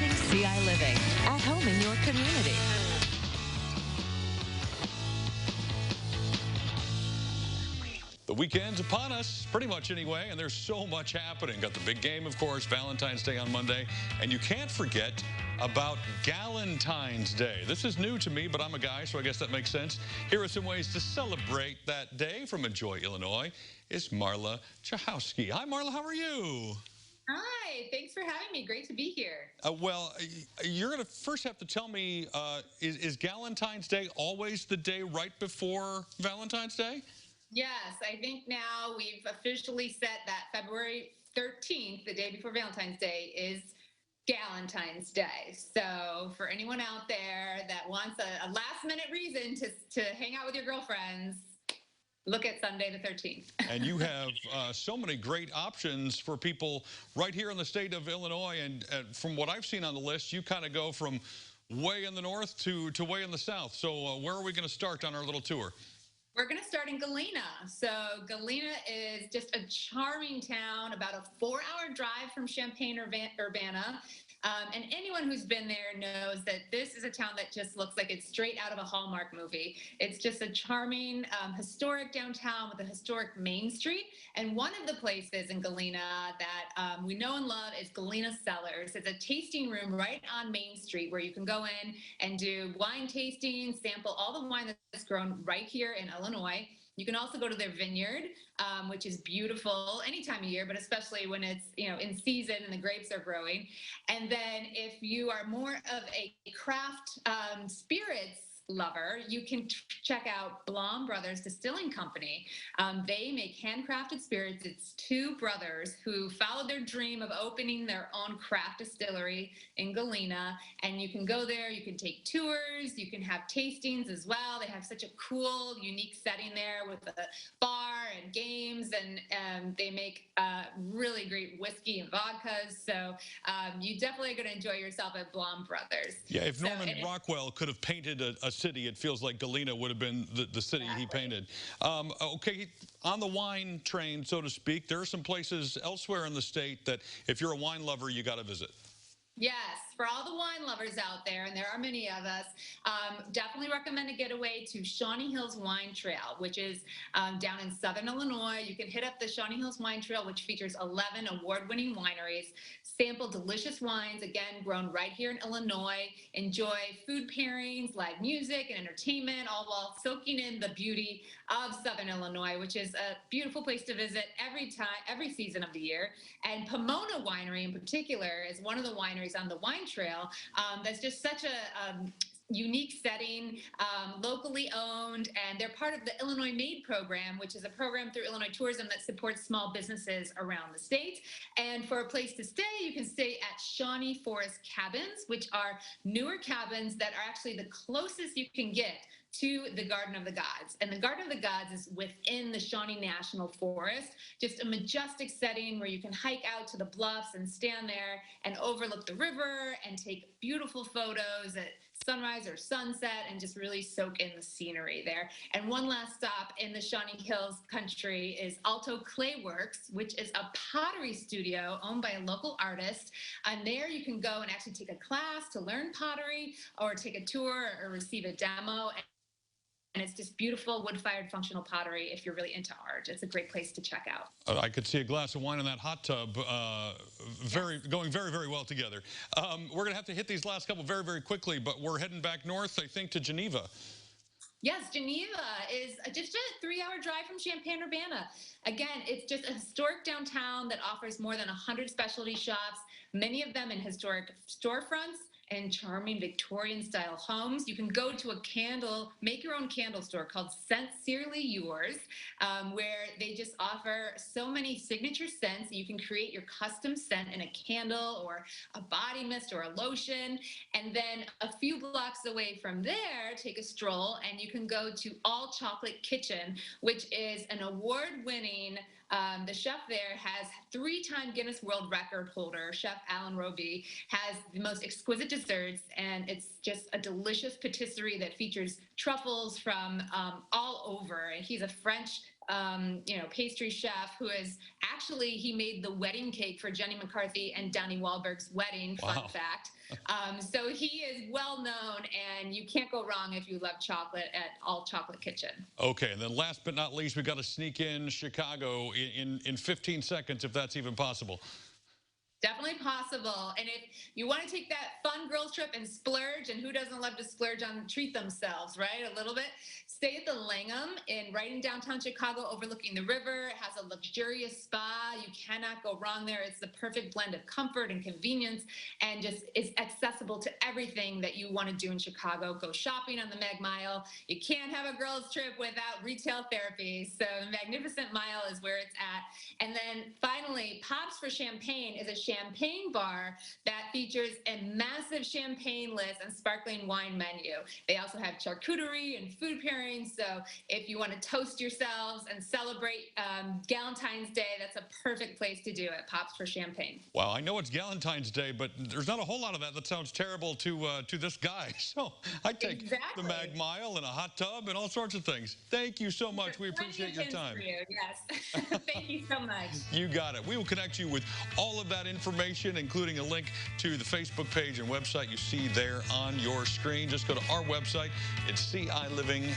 watching CI Living, at home in your community. The weekend's upon us, pretty much anyway, and there's so much happening. Got the big game, of course, Valentine's Day on Monday, and you can't forget about Galentine's Day. This is new to me, but I'm a guy, so I guess that makes sense. Here are some ways to celebrate that day. From Enjoy, Illinois, is Marla Chahowski. Hi, Marla, how are you? Hi, thanks for having me. Great to be here. You're going to first have to tell me, is Galentine's Day always the day right before Valentine's Day? Yes, I think now we've officially set that February 13th, the day before Valentine's Day, is Galentine's Day. So for anyone out there that wants a last-minute reason to hang out with your girlfriends, look at Sunday the 13th. And you have so many great options for people right here in the state of Illinois. And from what I've seen on the list, you kind of go from way in the north to way in the south. So where are we going to start on our little tour? We're going to start in Galena. So Galena is just a charming town, about a 4-hour drive from Champaign-Urbana. And anyone who's been there knows that this is a town that just looks like it's straight out of a Hallmark movie. It's just a charming, historic downtown with a historic Main Street. And one of the places in Galena that we know and love is Galena Cellars. It's a tasting room right on Main Street where you can go in and do wine tasting, sample all the wine that's grown right here in Illinois. You can also go to their vineyard, which is beautiful any time of year, but especially when it's, in season and the grapes are growing. And then if you are more of a craft spirits lover, you can check out Blom Brothers Distilling Company. They make handcrafted spirits. It's two brothers who followed their dream of opening their own craft distillery in Galena. And you can go there, you can take tours, you can have tastings as well. They have such a cool, unique setting there with a bar and games, and they make really great whiskey and vodkas. So you definitely are going to enjoy yourself at Blom Brothers. Yeah, if Norman Rockwell could have painted a city, it feels like Galena would have been the city he painted. Okay, on the wine train, so to speak, there are some places elsewhere in the state that if you're a wine lover, you got to visit. Yes, for all the wine lovers out there, and there are many of us, definitely recommend a getaway to Shawnee Hills Wine Trail, which is down in southern Illinois. You can hit up the Shawnee Hills Wine Trail, which features 11 award-winning wineries, sample delicious wines, again, grown right here in Illinois, enjoy food pairings, live music and entertainment, all while soaking in the beauty of southern Illinois, which is a beautiful place to visit every season of the year. And Pomona Winery in particular is one of the wineries on the wine trail that's just such a unique setting, locally owned, and they're part of the Illinois Made program, which is a program through Illinois Tourism that supports small businesses around the state. And for a place to stay, you can stay at Shawnee Forest Cabins, which are newer cabins that are actually the closest you can get to the Garden of the Gods. And the Garden of the Gods is within the Shawnee National Forest, just a majestic setting where you can hike out to the bluffs and stand there and overlook the river and take beautiful photos at sunrise or sunset and just really soak in the scenery there. And one last stop in the Shawnee Hills country is Alto Clay Works, which is a pottery studio owned by a local artist. And there you can go and actually take a class to learn pottery or take a tour or receive a demo. And it's just beautiful wood-fired functional pottery if you're really into art. It's a great place to check out. I could see a glass of wine in that hot tub going very, very well together. We're going to have to hit these last couple very, very quickly, but we're heading back north, I think, to Geneva. Yes, Geneva is just a 3-hour drive from Champaign-Urbana. Again, it's just a historic downtown that offers more than 100 specialty shops, many of them in historic storefronts and charming Victorian-style homes. You can go to a make your own candle store called Sincerely Yours, where they just offer so many signature scents that you can create your custom scent in a candle or a body mist or a lotion. And then a few blocks away from there, take a stroll and you can go to All Chocolate Kitchen, which is an award-winning the chef there has 3-time Guinness World Record holder, Chef Alan Roby, has the most exquisite desserts, and it's just a delicious patisserie that features truffles from all over. And he's a French pastry chef who is actually, he made the wedding cake for Jenny McCarthy and Donnie Wahlberg's wedding. Fun fact. So he is well known, and you can't go wrong if you love chocolate at All Chocolate Kitchen. Okay, and then last but not least, we got to sneak in Chicago in 15 seconds, if that's even possible. Definitely possible. And if you want to take that fun girls trip and splurge, and who doesn't love to splurge on treat themselves, right? A little bit. Stay at the Langham right in downtown Chicago, overlooking the river. It has a luxurious spa. You cannot go wrong there. It's the perfect blend of comfort and convenience, and just is accessible to everything that you want to do in Chicago. Go shopping on the Mag Mile. You can't have a girls trip without retail therapy. So Magnificent Mile is where it's at. And then finally, Pops for Champagne is a champagne bar that features a massive champagne list and sparkling wine menu. They also have charcuterie and food pairings. So if you want to toast yourselves and celebrate Galentine's Day, that's a perfect place to do it. Pops for Champagne. Wow, I know it's Galentine's Day, but there's not a whole lot of that. That sounds terrible to this guy. So I take the Mag Mile and a hot tub and all sorts of things. Thank you so much. We appreciate your time. For you. Yes. Thank you so much. You got it. We will connect you with all of that information, including a link to the Facebook page and website you see there on your screen. Just go to our website. It's CILiving.tv.